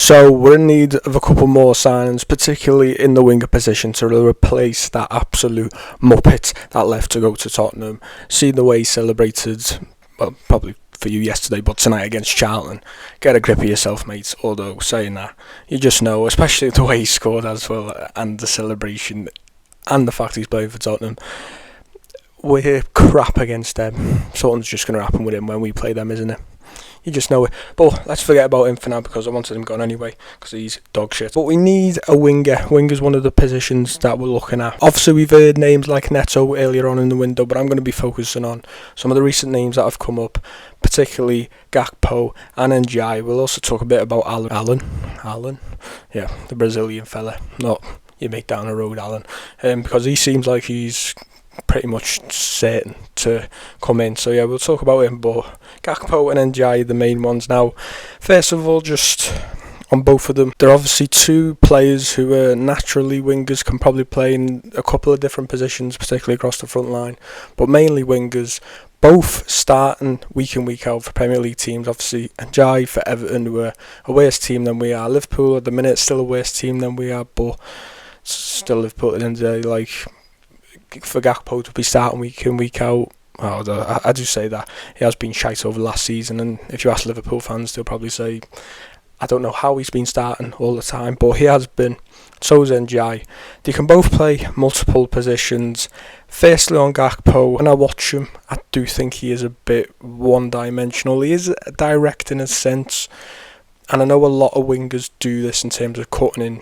So we're in need of a couple more signings, particularly in the winger position, to replace that absolute muppet that left to go to Tottenham. Seeing the way he celebrated, well, probably for you yesterday, but tonight against Charlton, get a grip of yourself, mate. Although saying that, you just know, especially the way he scored as well, and the celebration, and the fact he's playing for Tottenham, we're crap against them. Something's just going to happen with him when we play them, isn't it? You just know it. But let's forget about him for now, because I wanted him gone anyway, because he's dog shit. But we need a winger. Winger's one of the positions that we're looking at. Obviously, we've heard names like Neto earlier on in the window, but I'm going to be focusing on some of the recent names that have come up, particularly Gakpo and Ndiaye. We'll also talk a bit about Alan, yeah, the Brazilian fella, not your mate down the road, Alan, because he seems like he's pretty much certain to come in. So yeah, we'll talk about him, but Gakpo and Ndiaye, the main ones. Now, first of all, just on both of them, they're obviously two players who are naturally wingers, can probably play in a couple of different positions, particularly across the front line, but mainly wingers, both starting week in, week out for Premier League teams. Obviously, Ndiaye for Everton, who are a worse team than we are. Liverpool at the minute still a worse team than we are, but still Liverpool at the end of the day, like, for Gakpo to be starting week in, week out, I do say that he has been shite over last season, and if you ask Liverpool fans, they'll probably say, I don't know how he's been starting all the time, but he has been. So is Ndiaye. They can both play multiple positions. Firstly, on Gakpo, when I watch him, I do think he is a bit one-dimensional. He is direct in a sense, and I know a lot of wingers do this in terms of cutting in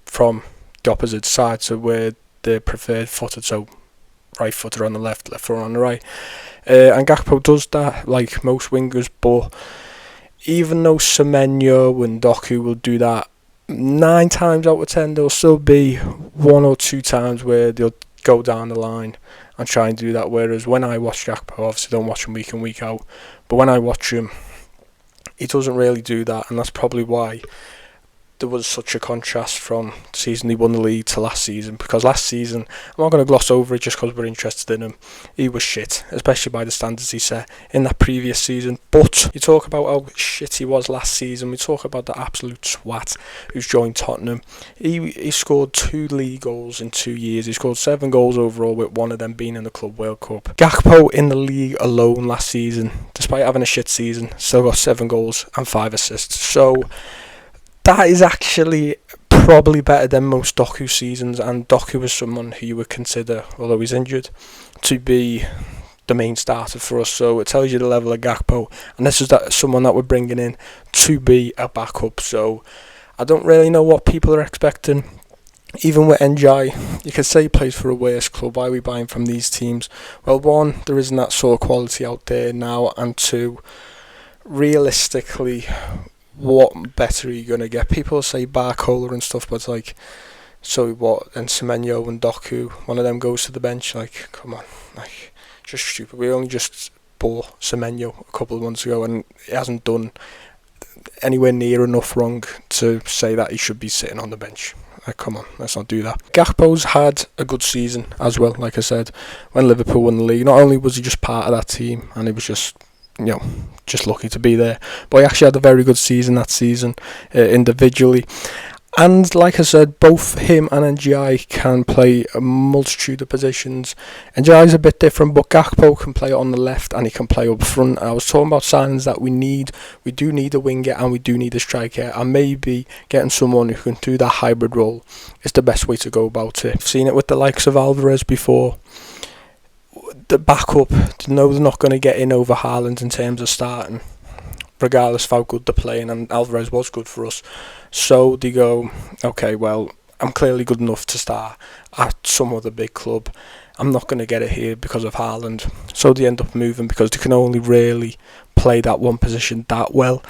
from the opposite side, so where their preferred footed, so right footer on the left footer on the right, and Gakpo does that like most wingers. But even though Semenyo and Doku will do that 9 times out of 10, there'll still be 1 or 2 times where they'll go down the line and try and do that. Whereas when I watch Gakpo, obviously don't watch him week in, week out, but when I watch him, he doesn't really do that, and that's probably why there was such a contrast from the season he won the league to last season. Because last season, I'm not going to gloss over it just because we're interested in him, he was shit, especially by the standards he set in that previous season. But you talk about how shit he was last season, we talk about the absolute twat who's joined Tottenham. He scored 2 league goals in 2 years. He scored 7 goals overall, with one of them being in the Club World Cup. Gakpo in the league alone last season, despite having a shit season, still got 7 goals and 5 assists. So that is actually probably better than most Doku seasons, and Doku is someone who you would consider, although he's injured, to be the main starter for us. So it tells you the level of Gakpo, and this is someone that we're bringing in to be a backup. So I don't really know what people are expecting. Even with Ndiaye, you could say he plays for a worse club. Why are we buying from these teams? Well, 1, there isn't that sort of quality out there now, and 2, realistically, what better are you going to get? People say Barcola and stuff, but it's like, so what? And Semenyo and Doku, one of them goes to the bench. Like, come on, like, just stupid. We only just bought Semenyo a couple of months ago, and he hasn't done anywhere near enough wrong to say that he should be sitting on the bench. Like, come on, let's not do that. Gakpo's had a good season as well, like I said, when Liverpool won the league. Not only was he just part of that team, and he was just lucky to be there, but he actually had a very good season that season, individually. And like I said, both him and Ndiaye can play a multitude of positions. Ndiaye's a bit different, but Gakpo can play on the left and he can play up front. I was talking about signings that we need. We do need a winger and we do need a striker, and maybe getting someone who can do that hybrid role is the best way to go about it. I've seen it with the likes of Alvarez before. The backup, know they're not going to get in over Haaland in terms of starting, regardless of how good they're playing, and Alvarez was good for us. So they go, okay, well, I'm clearly good enough to start at some other big club. I'm not going to get it here because of Haaland. So they end up moving because they can only really play that one position that well.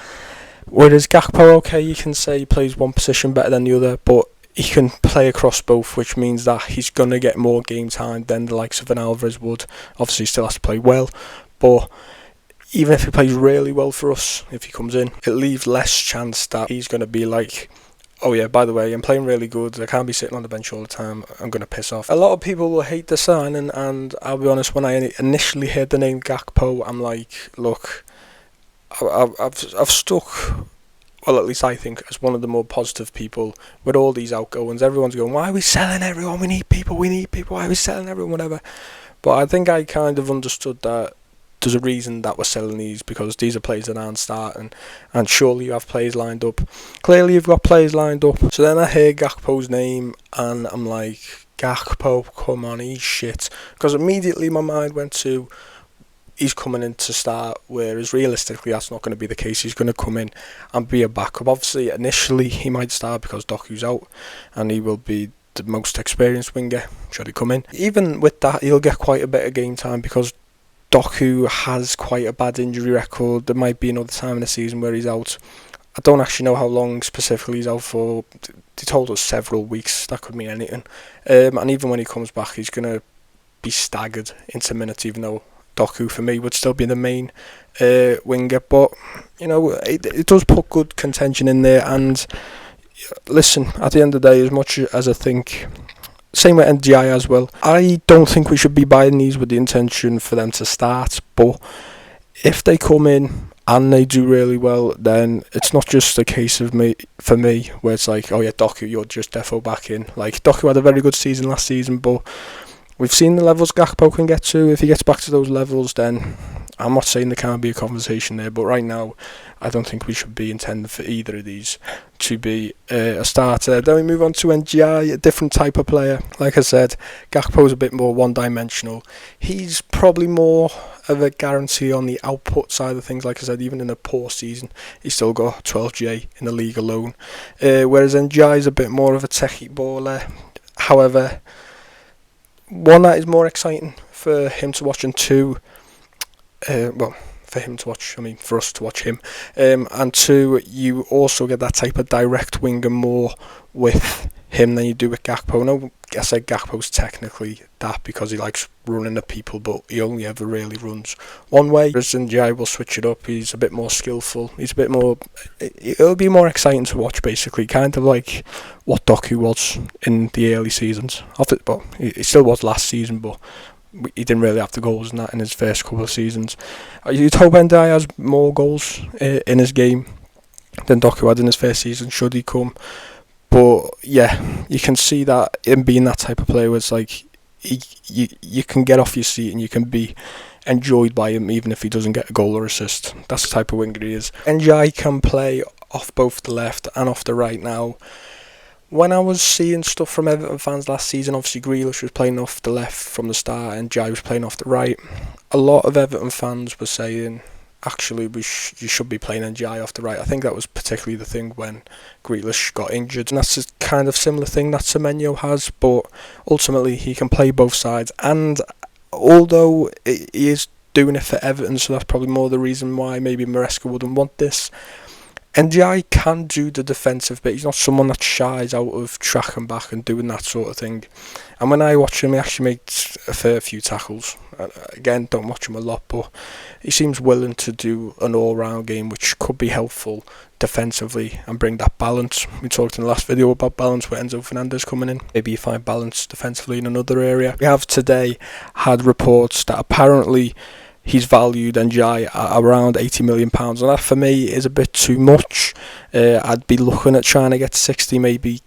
Whereas Gakpo, okay, you can say he plays one position better than the other, but he can play across both, which means that he's going to get more game time than the likes of an Alvarez would. Obviously, he still has to play well, but even if he plays really well for us, if he comes in, it leaves less chance that he's going to be like, oh yeah, by the way, I'm playing really good, I can't be sitting on the bench all the time, I'm going to piss off. A lot of people will hate the signing, and I'll be honest, when I initially heard the name Gakpo, I'm like, look, I've stuck well, at least I think, as one of the more positive people with all these outgoings. Everyone's going, why are we selling everyone? We need people. Why are we selling everyone? Whatever. But I think I kind of understood that there's a reason that we're selling these, because these are players that aren't starting, and surely you have players lined up. Clearly you've got players lined up. So then I hear Gakpo's name and I'm like, Gakpo, come on, he's shit. Because immediately my mind went to, he's coming in to start, whereas realistically that's not going to be the case. He's going to come in and be a backup. Obviously initially he might start because Doku's out, and he will be the most experienced winger should he come in. Even with that, he'll get quite a bit of game time because Doku has quite a bad injury record. There might be another time in the season where he's out. I don't actually know how long specifically he's out for. They told us several weeks. That could mean anything. And even when he comes back, he's going to be staggered into minutes, even though Doku for me would still be the main winger. But you know, it does put good contention in there. And listen, at the end of the day, as much as I think, same with NGI as well, I don't think we should be buying these with the intention for them to start. But if they come in and they do really well, then it's not just a case of for me where it's like, oh yeah, Doku, you're just defo back in. Like, Doku had a very good season last season, but we've seen the levels Gakpo can get to. If he gets back to those levels, then I'm not saying there can't be a conversation there, but right now I don't think we should be intending for either of these to be a starter. Then we move on to NGI, a different type of player. Like I said, Gakpo's a bit more one-dimensional. He's probably more of a guarantee on the output side of things. Like I said, even in a poor season, he's still got 12J in the league alone. Whereas NGI is a bit more of a techie baller. However, one, that is more exciting for him to watch, and two, for him to watch, I mean for us to watch him, and two, you also get that type of direct winger more with him than you do with Gakpo. No, I said Gakpo's technically that because he likes running at people, but he only ever really runs one way. Whereas Njai will switch it up. He's a bit more skillful. He's a bit more, it'll be more exciting to watch, basically, kind of like what Doku was in the early seasons of it. But he still was last season, but he didn't really have the goals in that in his first couple of seasons. You'd hope Ndai has more goals in his game than Doku had in his first season, should he come. But yeah, you can see that him being that type of player where it's like you can get off your seat and you can be enjoyed by him even if he doesn't get a goal or assist. That's the type of winger he is. Njai can play off both the left and off the right now. When I was seeing stuff from Everton fans last season, obviously Grealish was playing off the left from the start and Njai was playing off the right. A lot of Everton fans were saying, actually, you should be playing Njai off the right. I think that was particularly the thing when Grealish got injured. And that's a kind of similar thing that Semenyo has, but ultimately he can play both sides. And although he is doing it for Everton, so that's probably more the reason why maybe Maresca wouldn't want this, Njai can do the defensive bit. He's not someone that shies out of tracking back and doing that sort of thing. And when I watch him, he actually makes a fair few tackles. Again, don't watch him a lot, but he seems willing to do an all-round game, which could be helpful defensively and bring that balance. We talked in the last video about balance with Enzo Fernandez coming in. Maybe you find balance defensively in another area. We have today had reports that apparently he's valued Njai at around £80 million, and that for me is a bit too much. I'd be looking at trying to get 60, maybe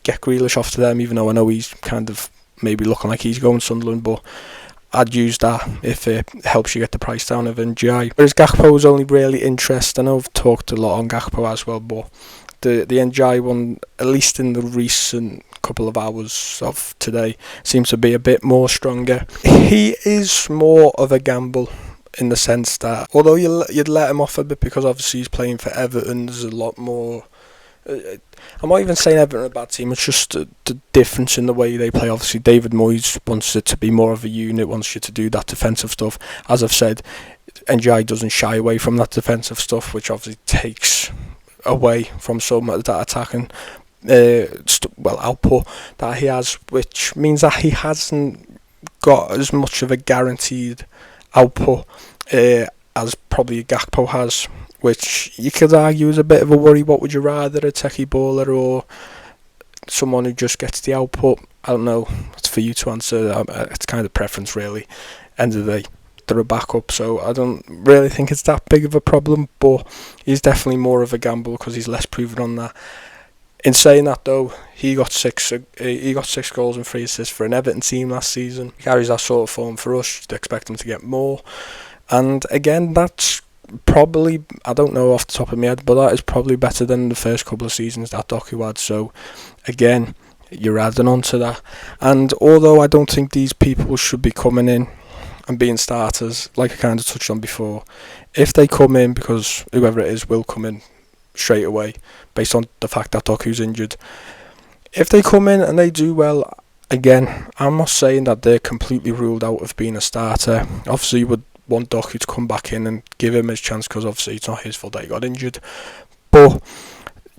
get Grealish off to them, even though I know he's kind of maybe looking like he's going Sunderland, but I'd use that if it helps you get the price down of Njai. Whereas Gakpo's only really interest, I know I've talked a lot on Gakpo as well, but the Njai one, at least in the recent couple of hours of today, seems to be a bit more stronger. He is more of a gamble in the sense that although you'd let him off a bit because obviously he's playing for Everton, there's a lot more. I'm not even saying Everton are a bad team, it's just the difference in the way they play. Obviously David Moyes wants it to be more of a unit, wants you to do that defensive stuff. As I've said, NGI doesn't shy away from that defensive stuff, which obviously takes away from some of that attacking output that he has, which means that he hasn't got as much of a guaranteed output as probably Gakpo has, which you could argue is a bit of a worry. What would you rather, a techie baller or someone who just gets the output? I don't know, it's for you to answer. It's kind of preference really, end of the day. they're a backup, so I don't really think it's that big of a problem, but he's definitely more of a gamble because he's less proven on that. In saying that though, he got six goals and 3 assists for an Everton team last season. He carries that sort of form for us. You'd expect him to get more. And again, that's probably, I don't know off the top of my head, but that is probably better than the first couple of seasons that Doku had. So again, you're adding on to that. And although I don't think these people should be coming in and being starters, like I kind of touched on before, if they come in, because whoever it is will come in straight away based on the fact that Doku's injured, if they come in and they do well, again, I'm not saying that they're completely ruled out of being a starter. Obviously you would want Doku to come back in and give him his chance, because obviously it's not his fault that he got injured. But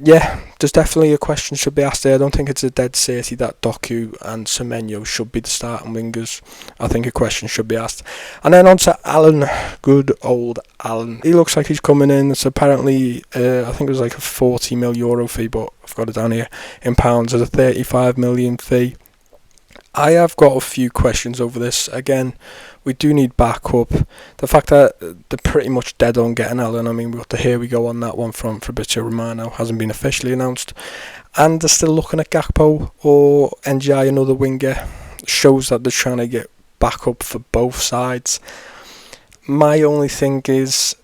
yeah, there's definitely a question should be asked there. I don't think it's a dead certainty that Doku and Semenyo should be the starting wingers. I think a question should be asked. And then on to Allen, good old Allen. He looks like he's coming in. It's apparently, I think it was like a €40 million fee, but I've got it down here in pounds as a 35 million fee. I have got a few questions over this. Again, we do need backup. The fact that they're pretty much dead on getting Allen, I mean, we got the here we go on that one from Fabrizio Romano, hasn't been officially announced. And they're still looking at Gakpo or NGI, another winger. Shows that they're trying to get backup for both sides. My only thing is,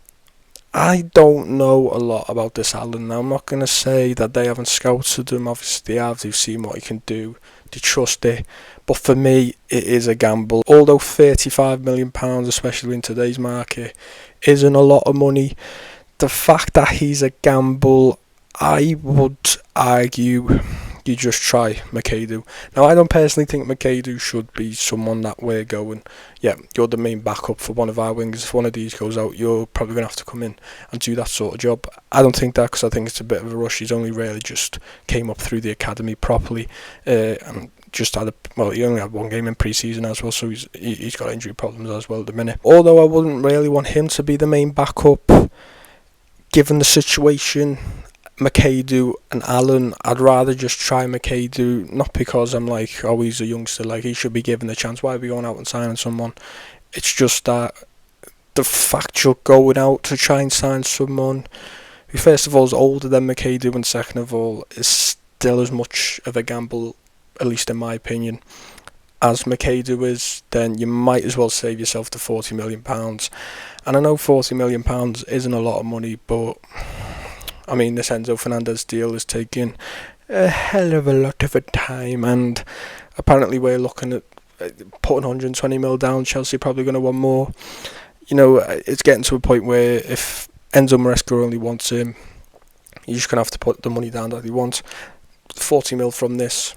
I don't know a lot about this Allen. Now, I'm not going to say that they haven't scouted him. Obviously, they have. They've seen what he can do. They trust it. But for me, it is a gamble. Although £35 million, especially in today's market, isn't a lot of money, the fact that he's a gamble, I would argue you just try McAdoo. Now, I don't personally think McAdoo should be someone that we're going, yeah, you're the main backup for one of our wingers. If one of these goes out, you're probably going to have to come in and do that sort of job. I don't think that, because I think it's a bit of a rush. He's only really just came up through the academy properly, and just had he only had one game in pre-season as well, so he's got injury problems as well at the minute. Although I wouldn't really want him to be the main backup, given the situation, McAdoo and Allen, I'd rather just try McAdoo, not because I'm like, oh, he's a youngster, like he should be given the chance. Why are we going out and signing someone? It's just that the fact you're going out to try and sign someone who, first of all, is older than McAdoo, and second of all, is still as much of a gamble, at least in my opinion, as McAdoo is, then you might as well save yourself the £40 million. And I know £40 million isn't a lot of money, but I mean, this Enzo Fernandez deal is taking a hell of a lot of a time, and apparently we're looking at putting 120 mil down. Chelsea probably going to want more. You know, it's getting to a point where if Enzo Maresca only wants him, you're just going to have to put the money down that he wants. 40 mil from this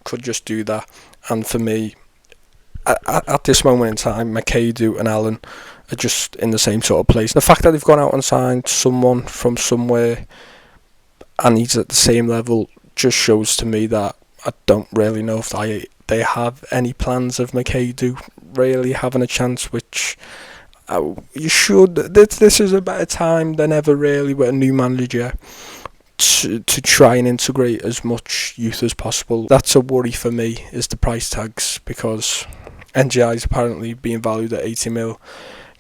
could just do that. And for me, at this moment in time, McAdoo and Allen are just in the same sort of place. The fact that they've gone out and signed someone from somewhere and he's at the same level just shows to me that I don't really know if they have any plans of McAdoo really having a chance, which you should. This is a better time than ever, really, with a new manager, to try and integrate as much youth as possible. That's a worry for me, is the price tags, because NGI is apparently being valued at 80 mil.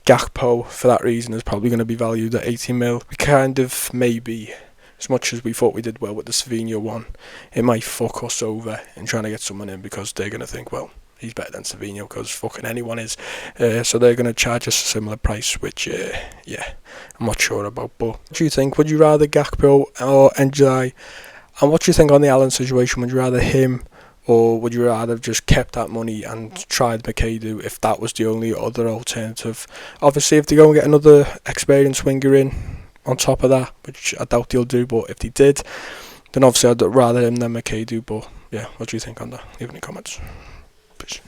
Gakpo, for that reason, is probably going to be valued at 80 mil. We kind of, maybe, as much as we thought we did well with the Savinho one, it might fuck us over in trying to get someone in, because they're going to think, well, he's better than Savinho, because fucking anyone is. So they're going to charge us a similar price, which, yeah, I'm not sure about. But what do you think? Would you rather Gakpo or NGI? And what do you think on the Allen situation? Would you rather him, or would you rather have just kept that money and tried McAdoo if that was the only other alternative? Obviously, if they go and get another experienced winger in on top of that, which I doubt they'll do, but if they did, then obviously I'd rather him than McAdoo. But yeah, what do you think on that? Leave any comments. Peace.